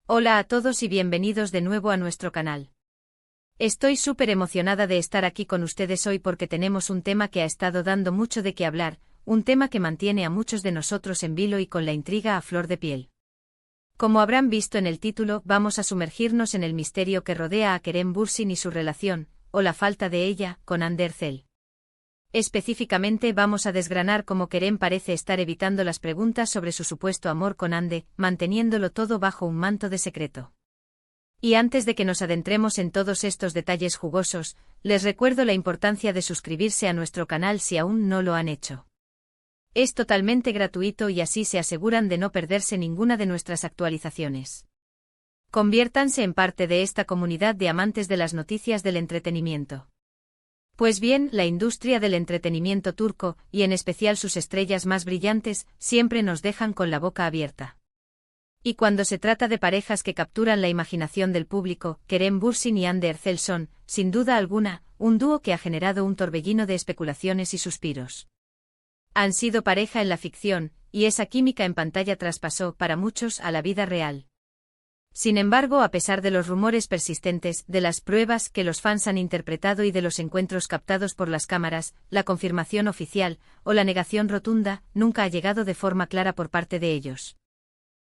Hola a todos y bienvenidos de nuevo a nuestro canal. Estoy súper emocionada de estar aquí con ustedes hoy porque tenemos un tema que ha estado dando mucho de qué hablar, un tema que mantiene a muchos de nosotros en vilo y con la intriga a flor de piel. Como habrán visto en el título, vamos a sumergirnos en el misterio que rodea a Kerem Bürsin y su relación, o la falta de ella, con Hande Erçel. Específicamente vamos a desgranar cómo Kerem parece estar evitando las preguntas sobre su supuesto amor con Hande, manteniéndolo todo bajo un manto de secreto. Y antes de que nos adentremos en todos estos detalles jugosos, les recuerdo la importancia de suscribirse a nuestro canal si aún no lo han hecho. Es totalmente gratuito y así se aseguran de no perderse ninguna de nuestras actualizaciones. Conviértanse en parte de esta comunidad de amantes de las noticias del entretenimiento. Pues bien, la industria del entretenimiento turco, y en especial sus estrellas más brillantes, siempre nos dejan con la boca abierta. Y cuando se trata de parejas que capturan la imaginación del público, Kerem Bürsin y Hande Erçel son, sin duda alguna, un dúo que ha generado un torbellino de especulaciones y suspiros. Han sido pareja en la ficción, y esa química en pantalla traspasó, para muchos, a la vida real. Sin embargo, a pesar de los rumores persistentes, de las pruebas que los fans han interpretado y de los encuentros captados por las cámaras, la confirmación oficial, o la negación rotunda, nunca ha llegado de forma clara por parte de ellos.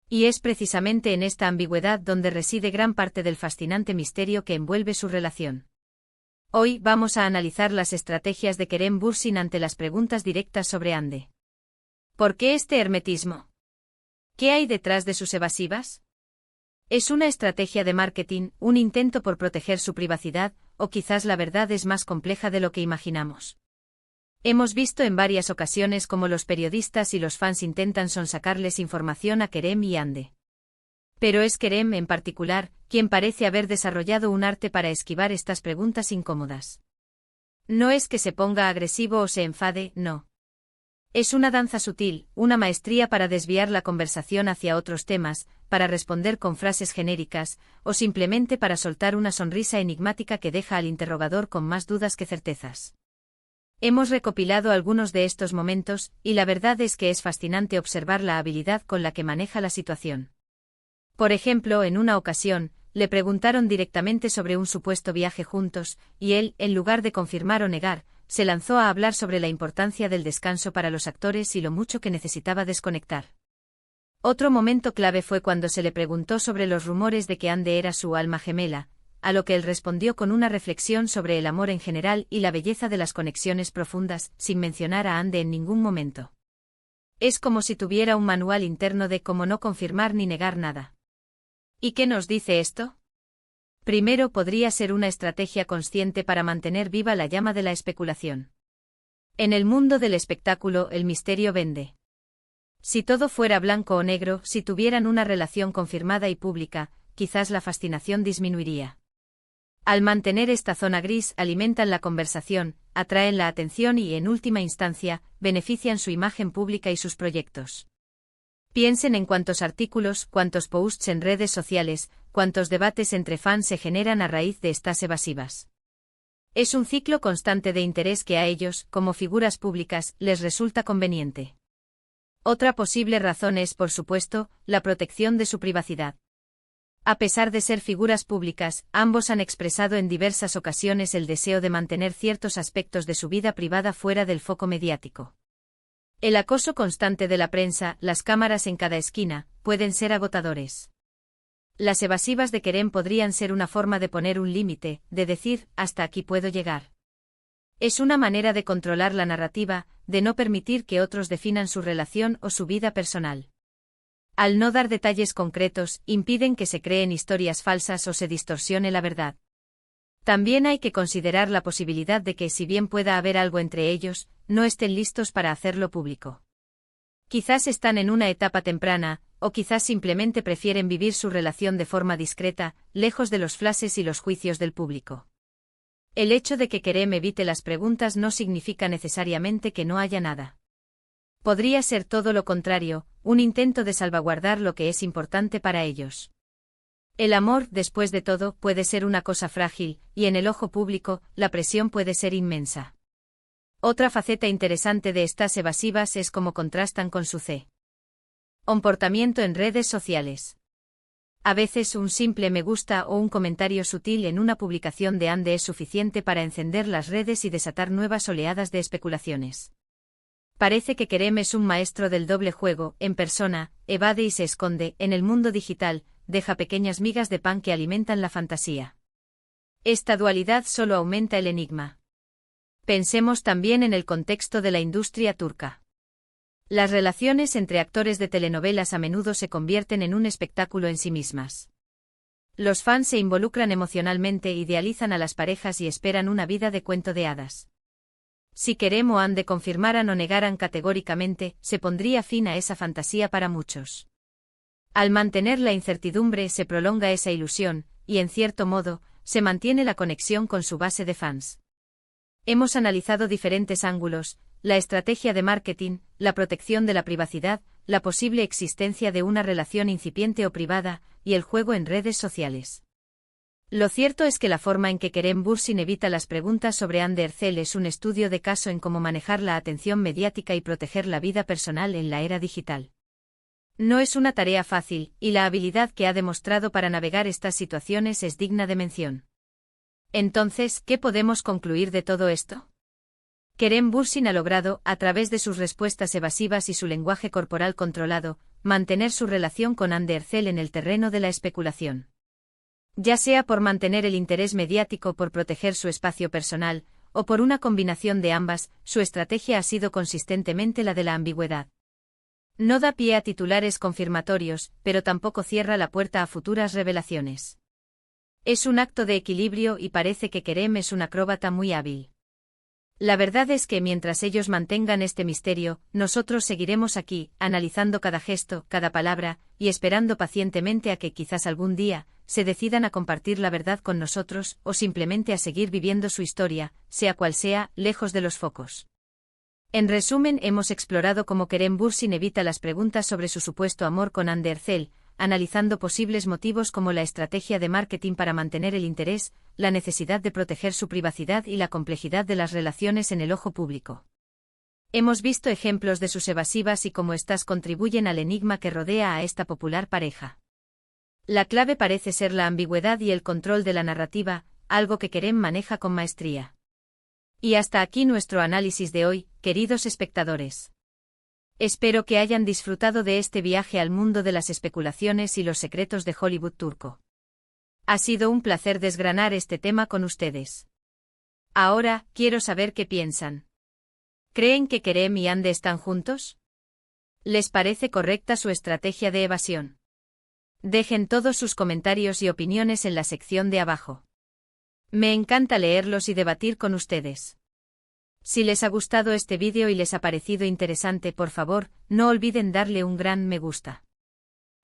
Y es precisamente en esta ambigüedad donde reside gran parte del fascinante misterio que envuelve su relación. Hoy vamos a analizar las estrategias de Kerem Bürsin ante las preguntas directas sobre Hande. ¿Por qué este hermetismo? ¿Qué hay detrás de sus evasivas? ¿Es una estrategia de marketing, un intento por proteger su privacidad, o quizás la verdad es más compleja de lo que imaginamos? Hemos visto en varias ocasiones cómo los periodistas y los fans intentan sonsacarles información a Kerem y Hande. Pero es Kerem, en particular, quien parece haber desarrollado un arte para esquivar estas preguntas incómodas. No es que se ponga agresivo o se enfade, no. Es una danza sutil, una maestría para desviar la conversación hacia otros temas, para responder con frases genéricas, o simplemente para soltar una sonrisa enigmática que deja al interrogador con más dudas que certezas. Hemos recopilado algunos de estos momentos, y la verdad es que es fascinante observar la habilidad con la que maneja la situación. Por ejemplo, en una ocasión, le preguntaron directamente sobre un supuesto viaje juntos, y él, en lugar de confirmar o negar, se lanzó a hablar sobre la importancia del descanso para los actores y lo mucho que necesitaba desconectar. Otro momento clave fue cuando se le preguntó sobre los rumores de que Hande era su alma gemela, a lo que él respondió con una reflexión sobre el amor en general y la belleza de las conexiones profundas, sin mencionar a Hande en ningún momento. Es como si tuviera un manual interno de cómo no confirmar ni negar nada. ¿Y qué nos dice esto? Primero, podría ser una estrategia consciente para mantener viva la llama de la especulación. En el mundo del espectáculo, el misterio vende. Si todo fuera blanco o negro, si tuvieran una relación confirmada y pública, quizás la fascinación disminuiría. Al mantener esta zona gris, alimentan la conversación, atraen la atención y, en última instancia, benefician su imagen pública y sus proyectos. Piensen en cuántos artículos, cuántos posts en redes sociales, cuántos debates entre fans se generan a raíz de estas evasivas. Es un ciclo constante de interés que a ellos, como figuras públicas, les resulta conveniente. Otra posible razón es, por supuesto, la protección de su privacidad. A pesar de ser figuras públicas, ambos han expresado en diversas ocasiones el deseo de mantener ciertos aspectos de su vida privada fuera del foco mediático. El acoso constante de la prensa, las cámaras en cada esquina, pueden ser agotadores. Las evasivas de Kerem podrían ser una forma de poner un límite, de decir, hasta aquí puedo llegar. Es una manera de controlar la narrativa, de no permitir que otros definan su relación o su vida personal. Al no dar detalles concretos, impiden que se creen historias falsas o se distorsione la verdad. También hay que considerar la posibilidad de que, si bien pueda haber algo entre ellos, no estén listos para hacerlo público. Quizás están en una etapa temprana, o quizás simplemente prefieren vivir su relación de forma discreta, lejos de los flashes y los juicios del público. El hecho de que Kerem evite las preguntas no significa necesariamente que no haya nada. Podría ser todo lo contrario, un intento de salvaguardar lo que es importante para ellos. El amor, después de todo, puede ser una cosa frágil, y en el ojo público, la presión puede ser inmensa. Otra faceta interesante de estas evasivas es cómo contrastan con su comportamiento en redes sociales. A veces un simple me gusta o un comentario sutil en una publicación de Ande es suficiente para encender las redes y desatar nuevas oleadas de especulaciones. Parece que Kerem es un maestro del doble juego, en persona, evade y se esconde, en el mundo digital, deja pequeñas migas de pan que alimentan la fantasía. Esta dualidad solo aumenta el enigma. Pensemos también en el contexto de la industria turca. Las relaciones entre actores de telenovelas a menudo se convierten en un espectáculo en sí mismas. Los fans se involucran emocionalmente, idealizan a las parejas y esperan una vida de cuento de hadas. Si Kerem o Hande confirmaran o negaran categóricamente, se pondría fin a esa fantasía para muchos. Al mantener la incertidumbre se prolonga esa ilusión, y en cierto modo, se mantiene la conexión con su base de fans. Hemos analizado diferentes ángulos: la estrategia de marketing, la protección de la privacidad, la posible existencia de una relación incipiente o privada, y el juego en redes sociales. Lo cierto es que la forma en que Kerem Bürsin evita las preguntas sobre Hande Erçel es un estudio de caso en cómo manejar la atención mediática y proteger la vida personal en la era digital. No es una tarea fácil, y la habilidad que ha demostrado para navegar estas situaciones es digna de mención. Entonces, ¿qué podemos concluir de todo esto? Kerem Bürsin ha logrado, a través de sus respuestas evasivas y su lenguaje corporal controlado, mantener su relación con Hande Erçel en el terreno de la especulación. Ya sea por mantener el interés mediático, por proteger su espacio personal, o por una combinación de ambas, su estrategia ha sido consistentemente la de la ambigüedad. No da pie a titulares confirmatorios, pero tampoco cierra la puerta a futuras revelaciones. Es un acto de equilibrio y parece que Kerem es un acróbata muy hábil. La verdad es que mientras ellos mantengan este misterio, nosotros seguiremos aquí, analizando cada gesto, cada palabra, y esperando pacientemente a que quizás algún día se decidan a compartir la verdad con nosotros, o simplemente a seguir viviendo su historia, sea cual sea, lejos de los focos. En resumen, hemos explorado cómo Kerem Bürsin evita las preguntas sobre su supuesto amor con Hande Erçel, analizando posibles motivos como la estrategia de marketing para mantener el interés, la necesidad de proteger su privacidad y la complejidad de las relaciones en el ojo público. Hemos visto ejemplos de sus evasivas y cómo éstas contribuyen al enigma que rodea a esta popular pareja. La clave parece ser la ambigüedad y el control de la narrativa, algo que Kerem maneja con maestría. Y hasta aquí nuestro análisis de hoy, queridos espectadores. Espero que hayan disfrutado de este viaje al mundo de las especulaciones y los secretos de Hollywood turco. Ha sido un placer desgranar este tema con ustedes. Ahora, quiero saber qué piensan. ¿Creen que Kerem y Hande están juntos? ¿Les parece correcta su estrategia de evasión? Dejen todos sus comentarios y opiniones en la sección de abajo. Me encanta leerlos y debatir con ustedes. Si les ha gustado este vídeo y les ha parecido interesante, por favor, no olviden darle un gran me gusta.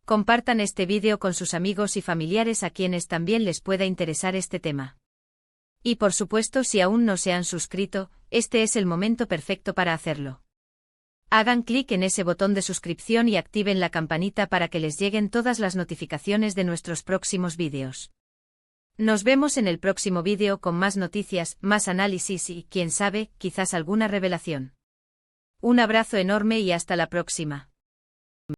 Compartan este vídeo con sus amigos y familiares a quienes también les pueda interesar este tema. Y por supuesto, si aún no se han suscrito, este es el momento perfecto para hacerlo. Hagan clic en ese botón de suscripción y activen la campanita para que les lleguen todas las notificaciones de nuestros próximos vídeos. Nos vemos en el próximo vídeo con más noticias, más análisis y, quién sabe, quizás alguna revelación. Un abrazo enorme y hasta la próxima.